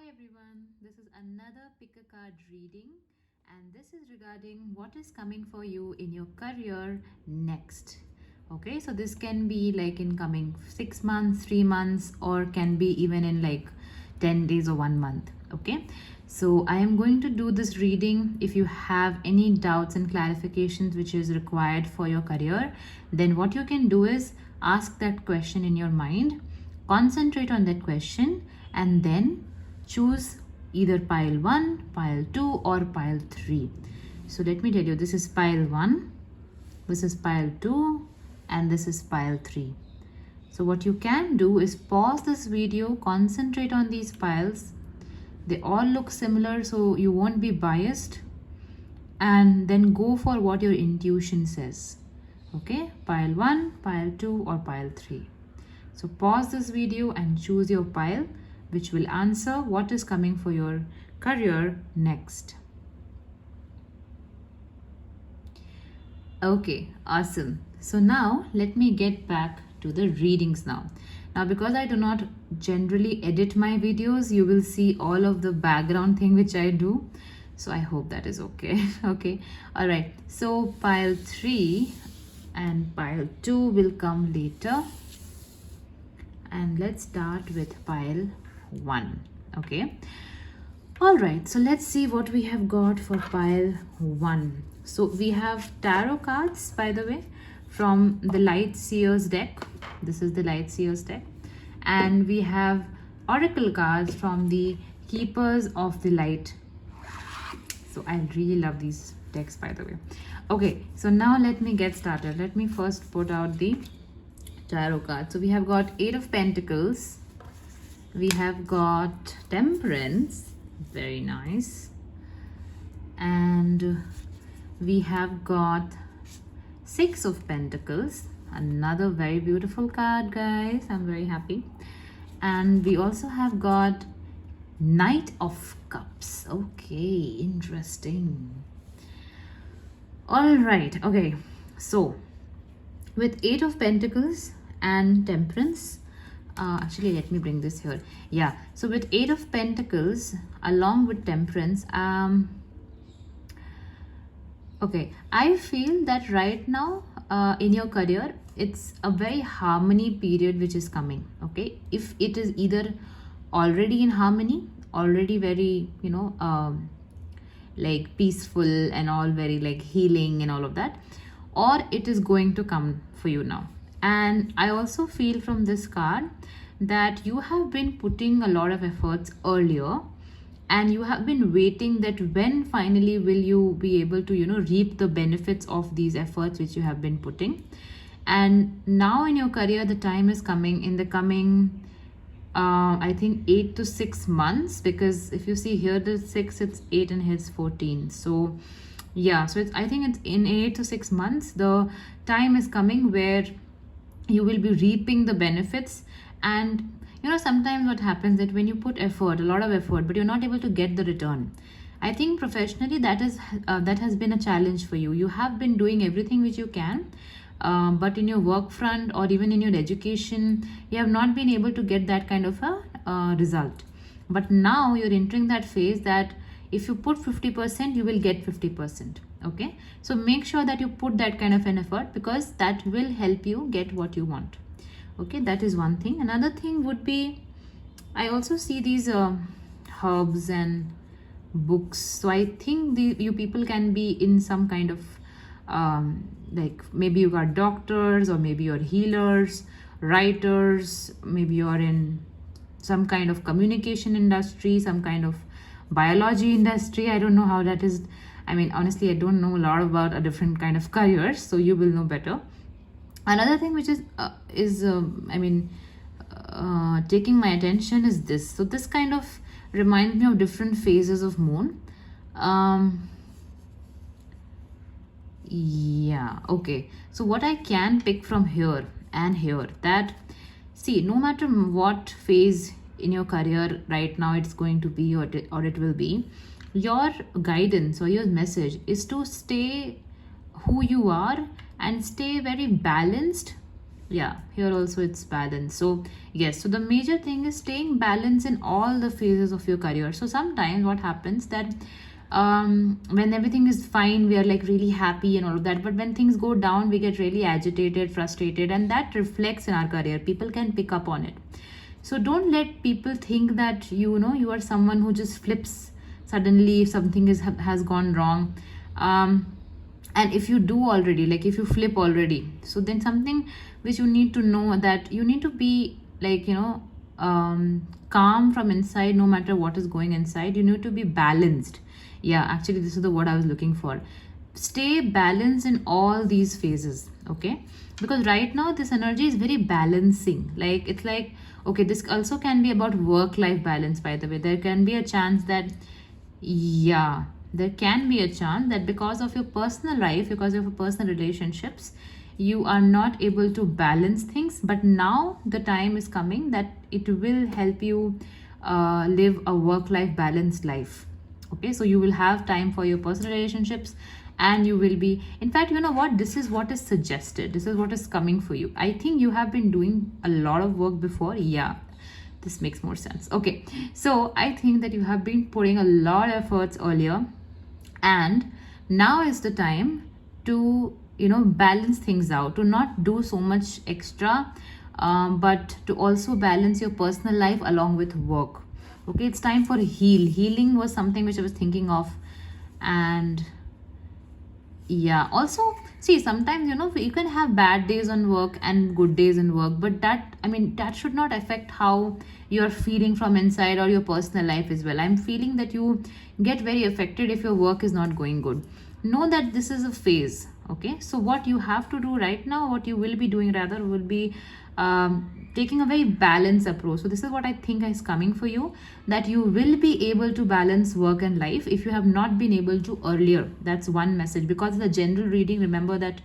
Hi everyone, this is another pick a card reading, and this is regarding what is coming for you in your career next. Okay, so this can be like in coming 6 months, 3 months, or can be even in like 10 days or 1 month. Okay, so I am going to do this reading. If you have any doubts and clarifications which is required for your career, then what you can do is ask that question in your mind, concentrate on that question, and then choose either pile 1, pile 2, or pile 3. So let me tell you, this is pile 1, this is pile 2, and this is pile 3. So what you can do is pause this video, concentrate on these piles. They all look similar, so you won't be biased, and then go for what your intuition says. Okay, pile 1, pile 2, or pile 3. So pause this video and choose your pile which will answer what is coming for your career next. Okay, awesome. So now let me get back to the readings now. Now because I do not generally edit my videos, you will see all of the background thing which I do. So I hope that is okay. Okay, all right. So pile 3 and pile 2 will come later. And let's start with pile 1. Okay, all right, so let's see what we have got for pile 1. So we have tarot cards, by the way, from the Light Seers deck. This is the Light Seers deck, and we have oracle cards from the Keepers of the Light. So I really love these decks, by the way. Okay, so now let me get started. Let me first put out the tarot card. So we have got 8 of Pentacles, we have got Temperance, very nice, and we have got 6 of Pentacles, another very beautiful card, guys. I'm very happy. And we also have got Knight of Cups. Okay, interesting. All right, okay, so with 8 of Pentacles and Temperance, actually let me bring this here. Yeah, so with 8 of Pentacles along with Temperance, okay, I feel that right now in your career it's a very harmony period which is coming. Okay, if it is either already in harmony, already very like peaceful and all, very like healing and all of that, or it is going to come for you now. And I also feel from this card that you have been putting a lot of efforts earlier, and you have been waiting that when finally will you be able to reap the benefits of these efforts which you have been putting. And now in your career the time is coming, in the coming I think 8 to 6 months, because if you see here the 6, it's 8 and here's 14. So yeah, so I think it's in 8 to 6 months the time is coming where you will be reaping the benefits. And sometimes what happens that when you put effort, a lot of effort, but you're not able to get the return. I think professionally that has been a challenge for you. You have been doing everything which you can, but in your work front or even in your education, you have not been able to get that kind of a result. But now you're entering that phase that if you put 50%, you will get 50%. Okay, so make sure that you put that kind of an effort, because that will help you get what you want. Okay, that is one thing. Another thing would be, I also see these herbs and books. So I think you people can be in some kind of like maybe you got doctors, or maybe you're healers, writers, maybe you're in some kind of communication industry, some kind of biology industry. I don't know how that is. I mean, honestly, I don't know a lot about a different kind of careers, so you will know better. Another thing which is taking my attention is this. So this kind of reminds me of different phases of moon. Yeah, okay, so what I can pick from here and here, that see, no matter what phase in your career right now it's going to be, or it will be, your guidance or your message is to stay who you are and stay very balanced Yeah, here also it's balance. So yes, so the major thing is staying balanced in all the phases of your career. So sometimes what happens that when everything is fine, we are like really happy and all of that, but when things go down, we get really agitated, frustrated, and that reflects in our career. People can pick up on it. So don't let people think that you know you are someone who just flips suddenly if something is has gone wrong. And if you do already, like if you flip already, so then something which you need to know, that you need to be like, you know, calm from inside. No matter what is going inside, you need to be balanced. Yeah, actually this is the word I was looking for. Stay balanced in all these phases, okay? Because right now this energy is very balancing. Like it's like, okay, this also can be about work life balance, by the way. There can be a chance that, yeah, there can be a chance that because of your personal life, because of your personal relationships, you are not able to balance things. But now the time is coming that it will help you live a work life balanced life. Okay, so you will have time for your personal relationships, and you will be, in fact, you know what, this is what is suggested, this is what is coming for you. I think you have been doing a lot of work before. Yeah, this makes more sense. Okay, so I think that you have been putting a lot of efforts earlier, and now is the time to, you know, balance things out, to not do so much extra, but to also balance your personal life along with work. Okay, it's time for healing was something which I was thinking of. And yeah, also see, sometimes, you know, you can have bad days on work and good days in work, but that, I mean, that should not affect how you're feeling from inside or your personal life as well. I'm feeling that you get very affected if your work is not going good. Know that this is a phase. Okay, so what you have to do right now, what you will be doing rather, will be taking a very balanced approach. So this is what I think is coming for you, that you will be able to balance work and life if you have not been able to earlier. That's one message. Because the general reading, remember that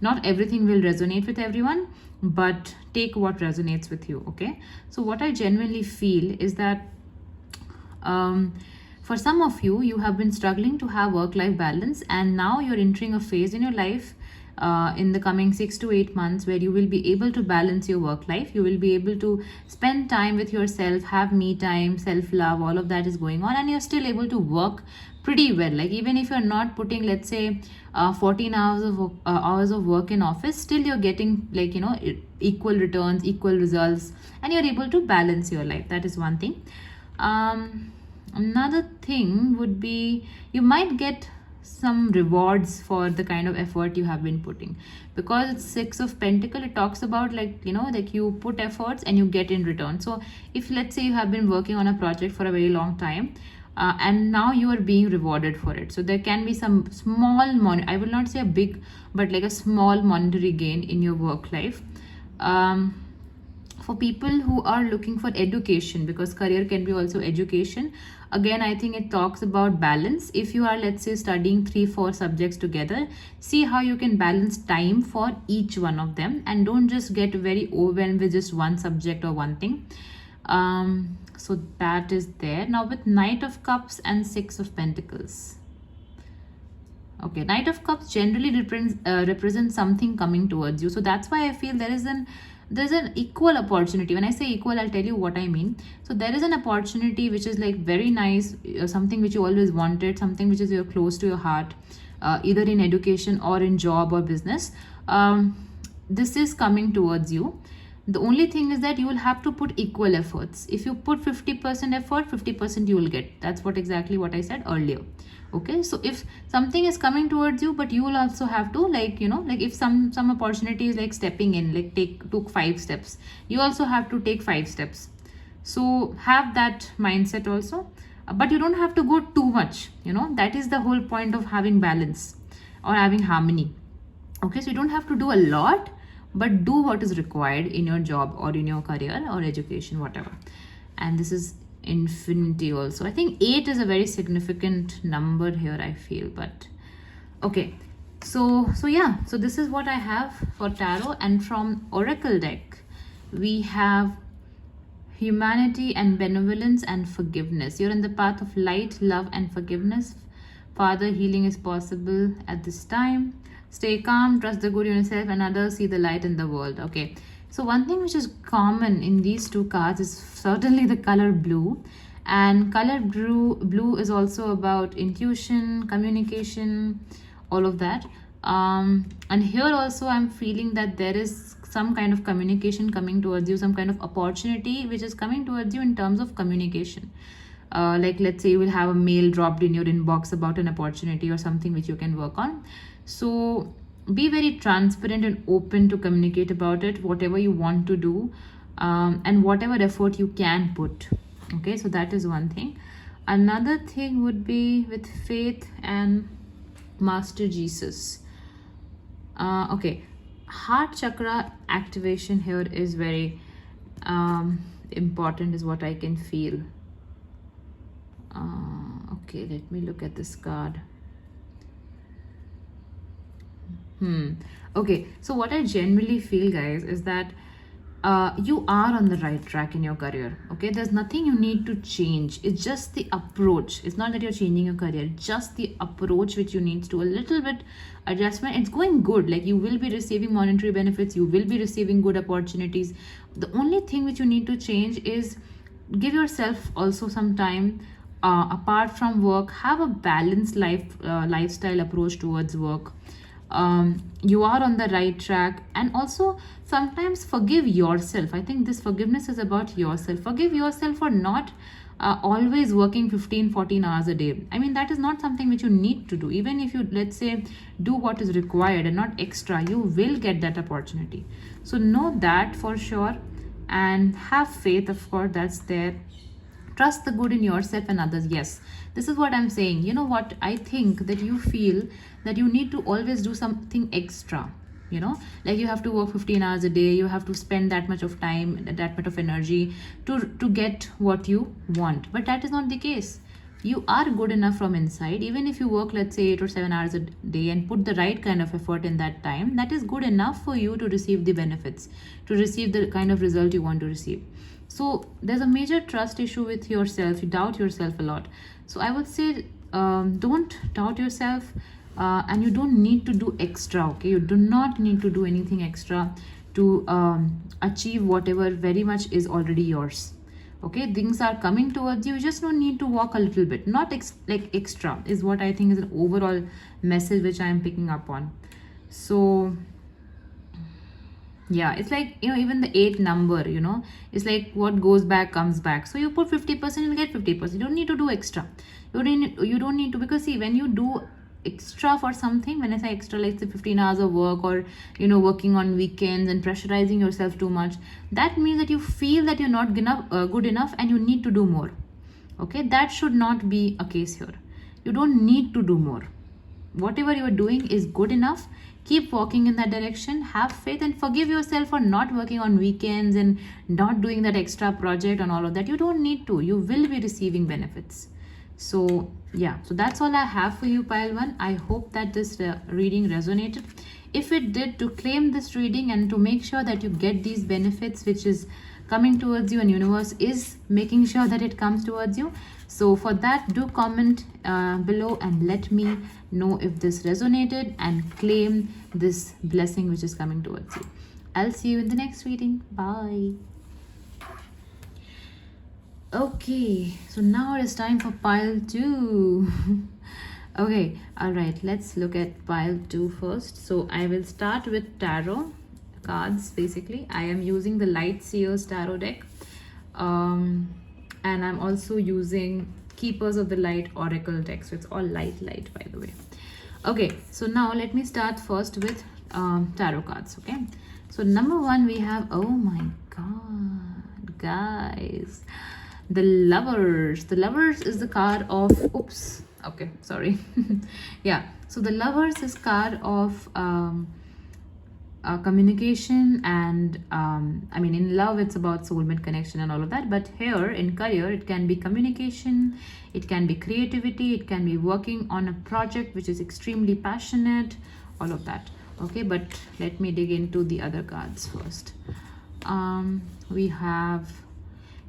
not everything will resonate with everyone, but take what resonates with you. Okay, so what I genuinely feel is that for some of you, you have been struggling to have work life balance, and now you're entering a phase in your life in the coming 6 to 8 months where you will be able to balance your work life. You will be able to spend time with yourself, have me time, self love, all of that is going on, and you're still able to work pretty well. Like, even if you're not putting, let's say, 14 hours of work in office, still you're getting, like, you know, equal returns, equal results, and you're able to balance your life. That is one thing. Another thing would be, you might get some rewards for the kind of effort you have been putting, because it's Six of Pentacle. It talks about, like, you know, like you put efforts and you get in return. So if, let's say, you have been working on a project for a very long time, and now you are being rewarded for it, so there can be some small I will not say a big, but like a small monetary gain in your work life. For people who are looking for education, because career can be also education, again, I think it talks about balance. If you are, let's say, studying 3 4 subjects together, see how you can balance time for each one of them, and don't just get very overwhelmed with just one subject or one thing. So that is there. Now with Knight of Cups and Six of Pentacles. Okay, Knight of Cups generally represents something coming towards you. So that's why I feel there's an equal opportunity. When I say equal, I'll tell you what I mean. So there is an opportunity which is like very nice, something which you always wanted, something which is you're close to your heart, either in education or in job or business. This is coming towards you. The only thing is that you will have to put equal efforts. If you put 50% effort, 50% you will get. That's what exactly what I said earlier. Okay, so if something is coming towards you, but you will also have to, like, you know, like if some opportunity is like stepping in, like took 5 steps, you also have to take 5 steps. So have that mindset also. But you don't have to go too much, you know. That is the whole point of having balance or having harmony. Okay, so you don't have to do a lot, but do what is required in your job or in your career or education, whatever. And this is infinity also. I think 8 is a very significant number here, I feel. But okay, so yeah, so this is what I have for tarot. And from oracle deck, we have humanity and benevolence and forgiveness. You're in the path of light, love, and forgiveness. Father, healing is possible at this time. Stay calm, trust the good in yourself and others, see the light in the world. Okay, so one thing which is common in these two cards is certainly the color blue. And color blue is also about intuition, communication, all of that. And here also I'm feeling that there is some kind of communication coming towards you, some kind of opportunity which is coming towards you in terms of communication. Like let's say you will have a mail dropped in your inbox about an opportunity or something which you can work on. So be very transparent and open to communicate about it, whatever you want to do, and whatever effort you can put. Okay, so that is one thing. Another thing would be with faith and Master Jesus. Okay, heart chakra activation here is very important, is what I can feel. Okay, let me look at this card. Okay, so what I generally feel, guys, is that you are on the right track in your career. Okay, there's nothing you need to change. It's just the approach. It's not that you're changing your career, just the approach which you need to do a little bit adjustment. It's going good. Like you will be receiving monetary benefits, you will be receiving good opportunities. The only thing which you need to change is give yourself also some time apart from work. Have a balanced lifestyle approach towards work. You are on the right track, and also sometimes forgive yourself. I think this forgiveness is about yourself. Forgive yourself for not always working 15-14 hours a day. I mean, that is not something which you need to do. Even if you, let's say, do what is required and not extra, you will get that opportunity. So know that for sure, and have faith, of course, that's there. Trust the good in yourself and others. Yes, this is what I'm saying. You know what, I think that you feel that you need to always do something extra, you know, like you have to work 15 hours a day, you have to spend that much of time, that much of energy to get what you want. But that is not the case. You are good enough from inside. Even if you work, let's say, 8 or 7 hours a day and put the right kind of effort in that time, that is good enough for you to receive the benefits, to receive the kind of result you want to receive. So there's a major trust issue with yourself. You doubt yourself a lot. So I would say, don't doubt yourself, and you don't need to do extra. Okay, you do not need to do anything extra to achieve whatever very much is already yours. Okay, things are coming towards you. You just don't need to walk a little bit, not like extra, is what I think is an overall message which I am picking up on. So yeah, it's like, you know, even the 8 number, you know, it's like what goes back comes back. So you put 50%, you'll get 50%. You don't need to do extra. You don't need to, because see, when you do extra for something, when I say extra, like say 15 hours of work, or you know, working on weekends and pressurizing yourself too much, that means that you feel that you're not good enough and you need to do more. Okay, that should not be a case here. You don't need to do more. Whatever you are doing is good enough. Keep walking in that direction. Have faith and forgive yourself for not working on weekends and not doing that extra project and all of that. You don't need to. You will be receiving benefits. So yeah, so that's all I have for you, pile 1. I hope that this reading resonated. If it did, to claim this reading and to make sure that you get these benefits which is coming towards you, and universe is making sure that it comes towards you. So for that, do comment below and let me know if this resonated, and claim this blessing which is coming towards you. I'll see you in the next reading. Bye. Okay, so now it is time for pile 2. Okay, all right, let's look at pile 2 first. So I will start with tarot cards. Basically, I am using the Light Seers tarot deck, and I'm also using Keepers of the Light oracle deck. So it's all light, by the way. Okay, so now let me start first with tarot cards. Okay, so number 1 we have, oh my god, guys, the Lovers. The Lovers is the card of, oops, okay, sorry. Yeah, so the Lovers is card of communication, and I mean, in love it's about soulmate connection and all of that, but here in career it can be communication, it can be creativity, it can be working on a project which is extremely passionate, all of that. Okay, but let me dig into the other cards first. We have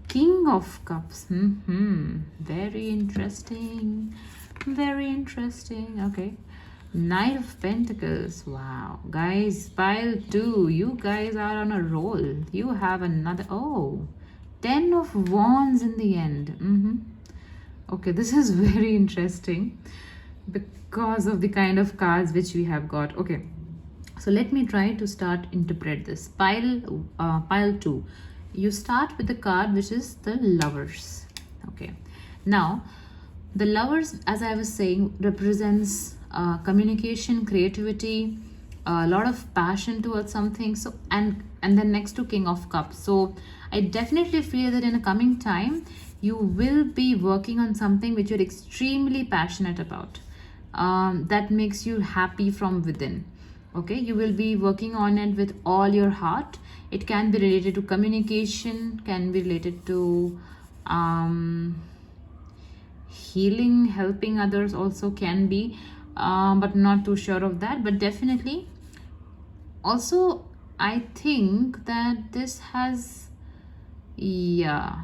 King of Cups. Very interesting, very interesting. Okay, Knight of Pentacles. Wow. Guys, pile 2. You guys are on a roll. You have another. Oh. 10 of Wands in the end. Okay, this is very interesting because of the kind of cards which we have got. Okay, so let me try to start interpret this. Pile 2. You start with the card which is the Lovers. Okay, now the Lovers, as I was saying, represents communication, creativity, a lot of passion towards something. So and then next to King of Cups. So I definitely feel that in a coming time you will be working on something which you're extremely passionate about, that makes you happy from within. Okay, you will be working on it with all your heart. It can be related to communication, can be related to healing, helping others also can be, but not too sure of that. But definitely also I think that this has, yeah,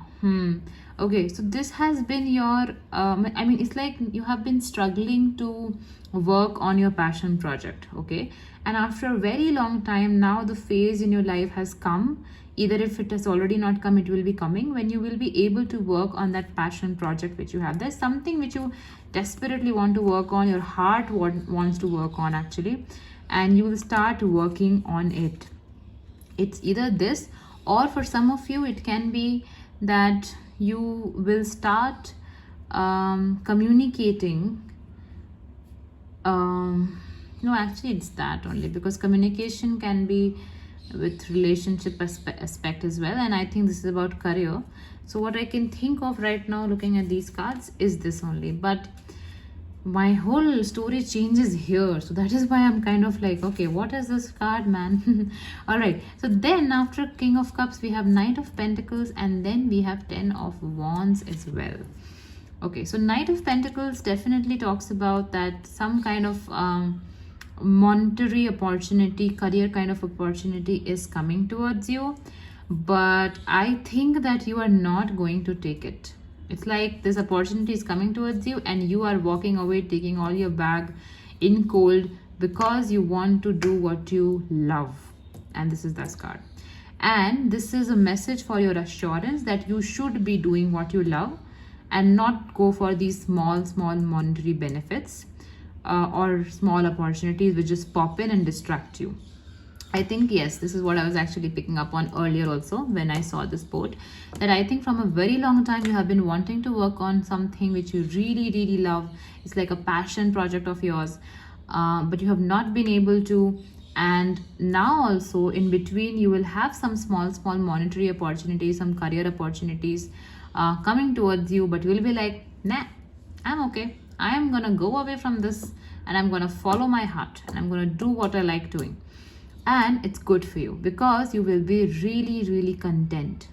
okay, so this has been your I mean, it's like you have been struggling to work on your passion project. Okay, and after a very long time now the phase in your life has come. Either if it has already not come, it will be coming, when you will be able to work on that passion project which you have. There's something which you desperately want to work on, your heart wants to work on actually, and you will start working on it. It's either this, or for some of you it can be that you will start communicating. No, actually it's that only, because communication can be with relationship aspect as well, and I think this is about career. So what I can think of right now looking at these cards is this only, but my whole story changes here, so that is why I'm kind of like, okay, what is this card, man? All right, so then after King of Cups we have Knight of Pentacles, and then we have 10 of Wands as well. Okay, so Knight of Pentacles definitely talks about that some kind of monetary opportunity, career kind of opportunity is coming towards you, but I think that you are not going to take it. It's like this opportunity is coming towards you and you are walking away, taking all your bag in cold, because you want to do what you love. And this is this card, and this is a message for your assurance that you should be doing what you love and not go for these small monetary benefits, or small opportunities which just pop in and distract you. I think, yes, this is what I was actually picking up on earlier also when I saw this quote, that I think from a very long time you have been wanting to work on something which you really love. It's like a passion project of yours, but you have not been able to. And now also in between you will have some small monetary opportunities, some career opportunities coming towards you, but you will be like, nah, I'm okay. I am gonna go away from this and I'm gonna follow my heart and I'm gonna do what I like doing. And it's good for you because you will be really content.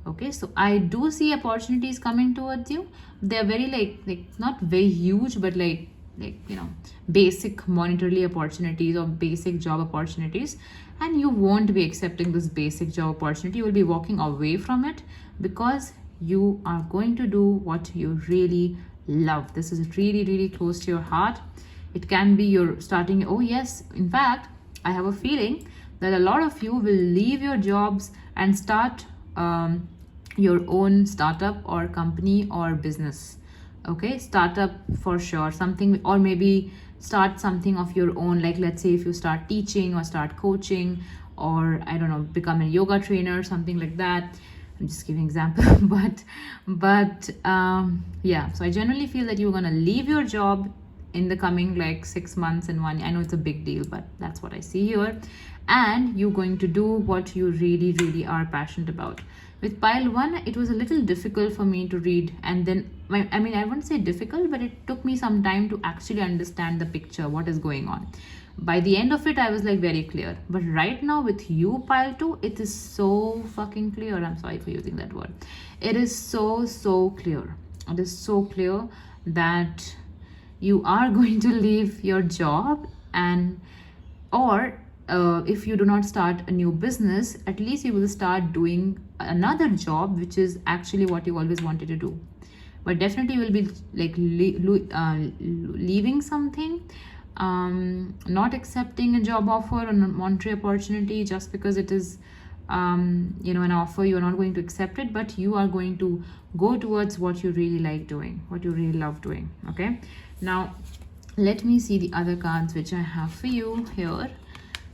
Okay, so I do see opportunities coming towards you. They're very like not very huge, but like you know, basic monetarily opportunities or basic job opportunities, and you won't be accepting this basic job opportunity. You will be walking away from it because you are going to do what you really love. This is really close to your heart. It can be you're starting, oh yes, in fact I have a feeling that a lot of you will leave your jobs and start your own startup or company or business. Okay, startup for sure, something, or maybe start something of your own. Like let's say if you start teaching or start coaching, or I don't know, become a yoga trainer, something like that. I'm just giving example, but yeah. So I generally feel that you're gonna leave your job in the coming like 6 months and 1 year. I know it's a big deal, but that's what I see here. And you're going to do what you really are passionate about. With pile 1, it was a little difficult for me to read, and then I mean, I wouldn't say difficult, but it took me some time to actually understand the picture, what is going on. By the end of it, I was like very clear. But right now with you, pile 2, it is so fucking clear. I'm sorry for using that word. It is so clear. It is so clear that you are going to leave your job, and or if you do not start a new business, at least you will start doing another job, which is actually what you always wanted to do. But definitely you will be like leaving something not accepting a job offer or a monetary opportunity just because it is an offer. You're not going to accept it, but you are going to go towards what you really like doing, what you really love doing. Okay, now let me see the other cards which I have for you here.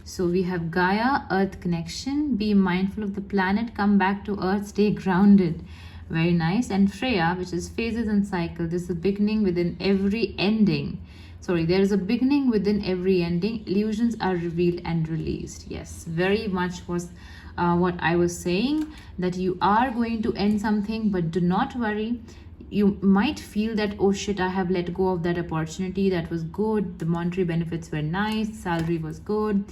So we have Gaia, Earth connection, be mindful of the planet, come back to Earth, stay grounded. Very nice. And Freya, which is phases and cycle. This is a beginning within every ending. Sorry, there is a beginning within every ending. Illusions are revealed and released. Yes, very much was what I was saying, that you are going to end something, but do not worry. You might feel that, oh shit, I have let go of that opportunity. That was good. The monetary benefits were nice. Salary was good.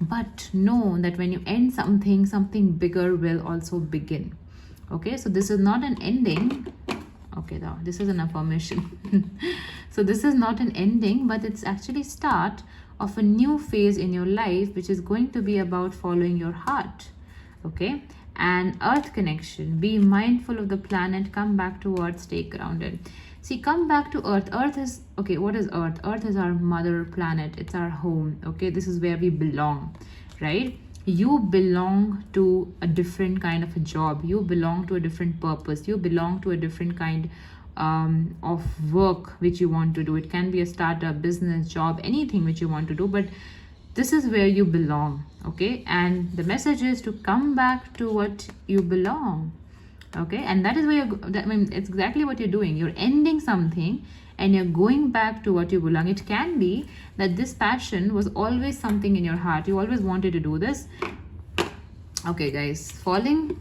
But know that when you end something, something bigger will also begin. Okay, so this is not an ending. Okay, now this is an affirmation. So this is not an ending, but it's actually start of a new phase in your life, which is going to be about following your heart. Okay, and Earth connection, be mindful of the planet, come back to Earth, stay grounded. See, come back to Earth. Earth is, okay, what is Earth? Earth is our mother planet. It's our home. Okay, this is where we belong, right? You belong to a different kind of a job. You belong to a different purpose. You belong to a different kind of work which you want to do. It can be a startup, business, job, anything which you want to do, but this is where you belong. Okay, and the message is to come back to what you belong. Okay, and that is where it's exactly what you're doing. You're ending something and you're going back to what you belong. It can be that this passion was always something in your heart. You always wanted to do this. Okay, guys, falling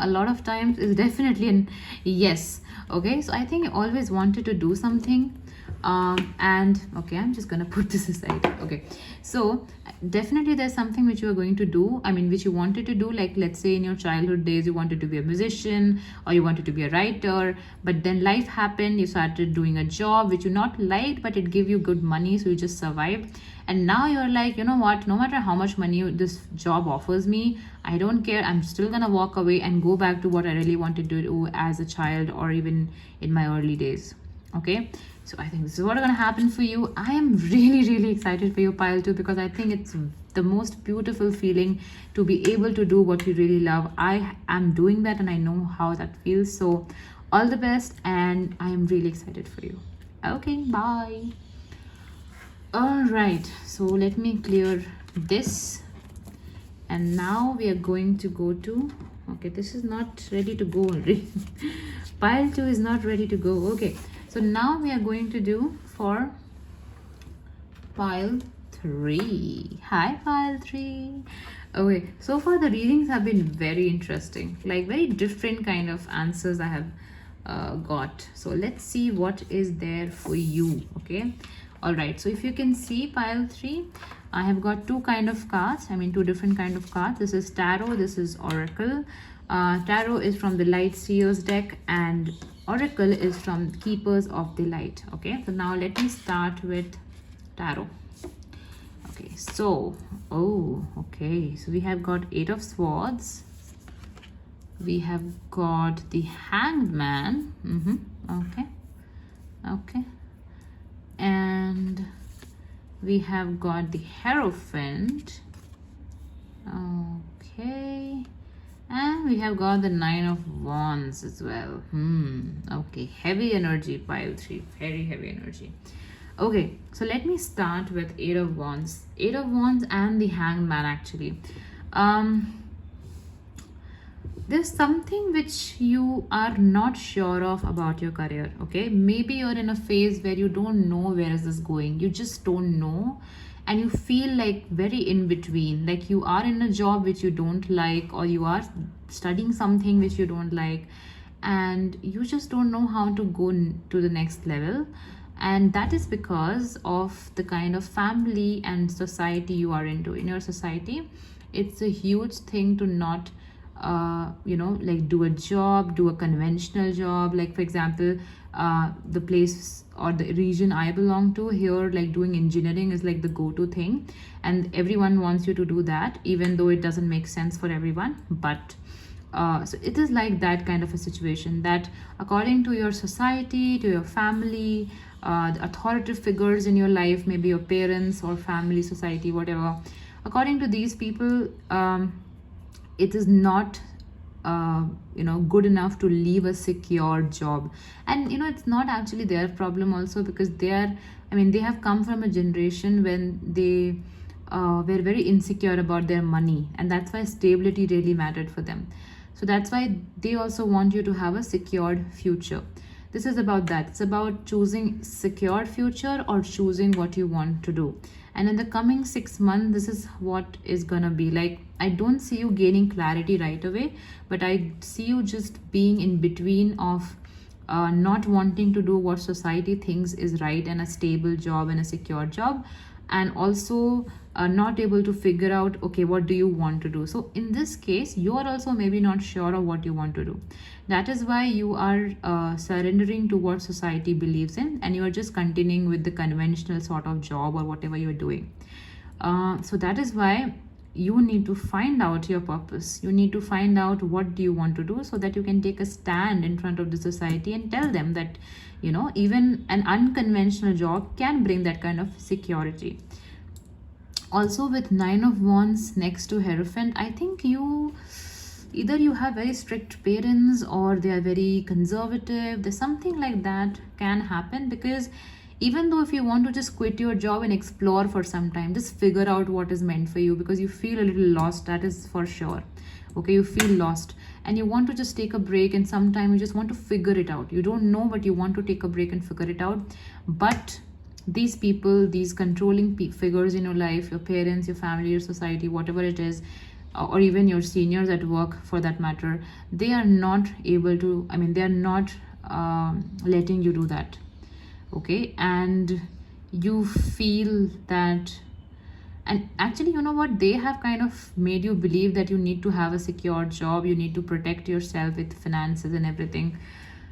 a lot of times is definitely an yes. Okay, so I think you always wanted to do something. And okay, I'm just gonna put this aside. Okay, so definitely there's something which you are going to do, which you wanted to do, like let's say in your childhood days you wanted to be a musician or you wanted to be a writer, but then life happened, you started doing a job which you not liked, but it gave you good money, so you just survived. And now you're like, you know what, no matter how much money this job offers me, I don't care, I'm still gonna walk away and go back to what I really wanted to do as a child or even in my early days. Okay, so I think this is what is going to happen for you. I am really excited for you, pile 2, because I think it's the most beautiful feeling to be able to do what you really love. I am doing that and I know how that feels. So all the best, and I am really excited for you. Okay, bye. All right, so let me clear this, and now we are going to go to, okay, this is not ready to go already. Pile 2 is not ready to go. Okay, so now we are going to do for pile 3. Hi, pile 3. Okay, so far the readings have been very interesting, like very different kind of answers I have got. So let's see what is there for you. Okay, all right, so if you can see pile 3, I have got two kind of cards, two different kind of cards. This is tarot, this is oracle. Tarot is from the Light Seers deck and Oracle is from Keepers of the Light. Okay, so now let me start with tarot. Okay, so okay, so we have got 8 of Swords, we have got the Hanged Man. Okay, and we have got the Hierophant. Okay, and we have got the 9 of Wands as well. Okay, heavy energy, pile 3, very heavy energy. Okay, so let me start with 8 of Wands. 8 of Wands and the Hanged Man actually. There's something which you are not sure of about your career. Okay, maybe you're in a phase where you don't know where is this going. You just don't know. And you feel like very in between, like you are in a job which you don't like, or you are studying something which you don't like, and you just don't know how to go to the next level. And that is because of the kind of family and society you are into. In your society, it's a huge thing to not like do a job, do a conventional job. Like for example, the place or the region I belong to, here like doing engineering is like the go-to thing, and everyone wants you to do that, even though it doesn't make sense for everyone. But so it is like that kind of a situation, that according to your society, to your family, the authoritative figures in your life, maybe your parents or family, society, whatever. According to these people, it is not good enough to leave a secure job. And it's not actually their problem also, because they have come from a generation when they were very insecure about their money, and that's why stability really mattered for them. So that's why they also want you to have a secured future. This is about that. It's about choosing secured future or choosing what you want to do. And in the coming 6 months, this is what is gonna be like. I don't see you gaining clarity right away, but I see you just being in between of not wanting to do what society thinks is right, and a stable job and a secure job, and also not able to figure out, okay, what do you want to do. So in this case, you are also maybe not sure of what you want to do. That is why you are surrendering to what society believes in, and you are just continuing with the conventional sort of job or whatever you're doing. So that is why you need to find out your purpose. You need to find out what do you want to do, so that you can take a stand in front of the society and tell them that even an unconventional job can bring that kind of security. Also, with Nine of Wands next to Hierophant, I think either you have very strict parents or they are very conservative. There's something like that can happen, because even though if you want to just quit your job and explore for some time, just figure out what is meant for you, because you feel a little lost, that is for sure. Okay, you feel lost and you want to just take a break, and sometime you just want to figure it out. You don't know, but you want to take a break and figure it out. But these people, these controlling figures in your life, your parents, your family, your society, whatever it is, or even your seniors at work for that matter, they are not able to, they are not letting you do that. Okay, and you feel that, and actually, you know what, they have kind of made you believe that you need to have a secure job, you need to protect yourself with finances and everything,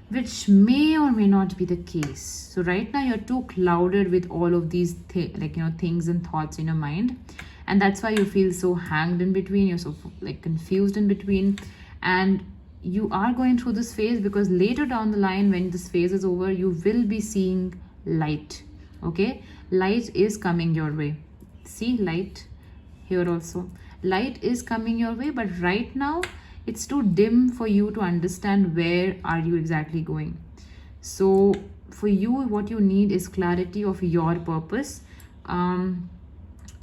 which may or may not be the case. So right now you're too clouded with all of these things and thoughts in your mind, and that's why you feel so hanged in between. You're so confused in between, and you are going through this phase because later down the line, when this phase is over, you will be seeing light. Okay, light is coming your way. See, light here also, light is coming your way, but right now it's too dim for you to understand where are you exactly going. So for you, what you need is clarity of your purpose, and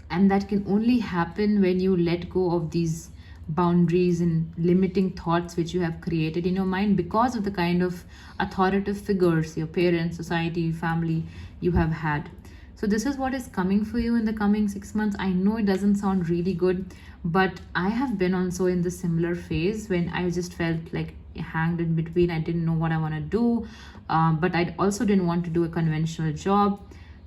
that can only happen when you let go of these boundaries and limiting thoughts which you have created in your mind because of the kind of authoritative figures, your parents, society, family, you have had. So this is what is coming for you in the coming 6 months. I know it doesn't sound really good, but I have been also in the similar phase when I just felt like hanged in between. I didn't know what I want to do, but I also didn't want to do a conventional job.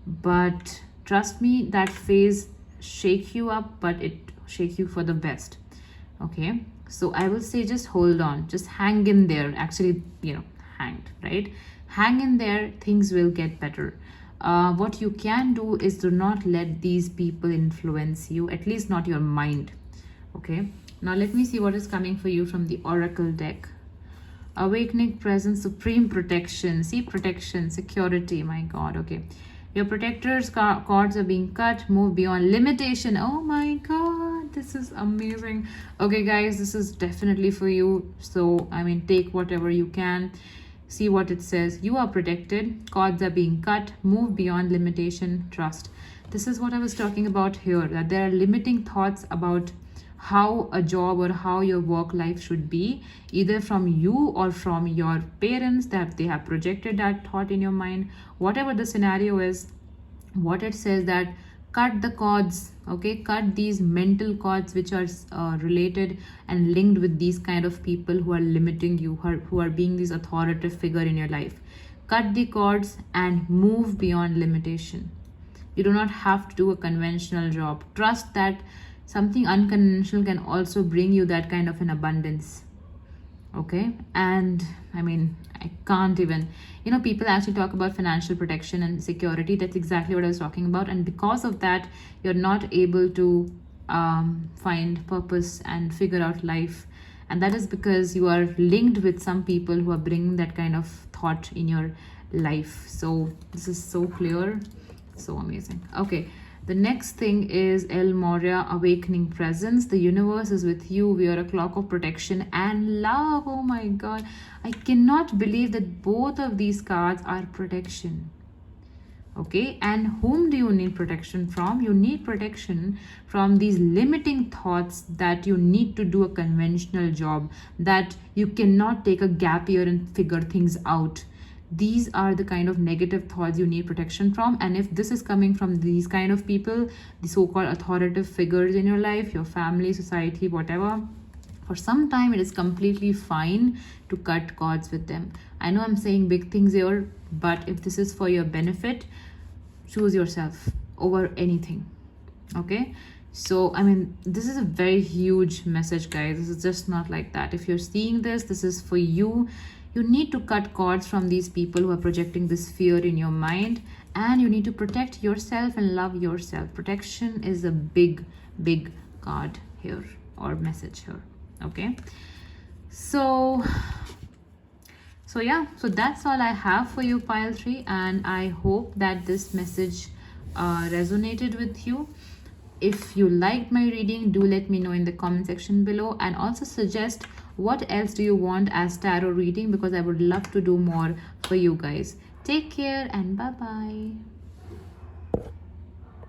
But trust me, that phase shake you up, but it shake you for the best. Okay, so I will say just hold on, just hang in there. Actually, hanged, right? Hang in there, things will get better. What you can do is to not let these people influence you, at least not your mind. Okay, now let me see what is coming for you from the Oracle deck. Awakening presence, supreme protection. See, protection, security, my God. Okay, your protectors cords are being cut, move beyond limitation. Oh my God, this is amazing. Okay guys, this is definitely for you. So take whatever you can. See what it says. You are protected, cords are being cut, move beyond limitation, trust. This is what I was talking about here, that there are limiting thoughts about how a job or how your work life should be, either from you or from your parents, that they have projected that thought in your mind. Whatever the scenario is, what it says that cut the cords. Okay, cut these mental cords which are related and linked with these kind of people who are limiting you, who are being this authoritative figure in your life. Cut the cords and move beyond limitation. You do not have to do a conventional job. Trust that something unconventional can also bring you that kind of an abundance. Okay, and I can't even, people actually talk about financial protection and security. That's exactly what I was talking about. And because of that, you're not able to find purpose and figure out life. And that is because you are linked with some people who are bringing that kind of thought thought in your life. So this is so clear, so amazing. Okay, the next thing is El Moria, awakening presence. The universe is with you. We are a clock of protection and love. Oh my god, I cannot believe that both of these cards are protection. Okay, and whom do you need protection from? You need protection from these limiting thoughts that you need to do a conventional job, that you cannot take a gap year and figure things out. These are the kind of negative thoughts you need protection from. And if this is coming from these kind of people, the so-called authoritative figures in your life, your family, society, whatever, for some time it is completely fine to cut cords with them. I know I'm saying big things here, but if this is for your benefit, choose yourself over anything. Okay, so I mean, this is a very huge message, guys. This is just not like that. If you're seeing this, this is for you. You need to cut cords from these people who are projecting this fear in your mind, and you need to protect yourself and love yourself. Protection is a big card here, or message here. Okay, so yeah, so that's all I have for you, pile 3, and I hope that this message resonated with you. If you liked my reading, do let me know in the comment section below, and also suggest what else do you want as tarot reading, because I would love to do more for you guys. Take care and bye bye.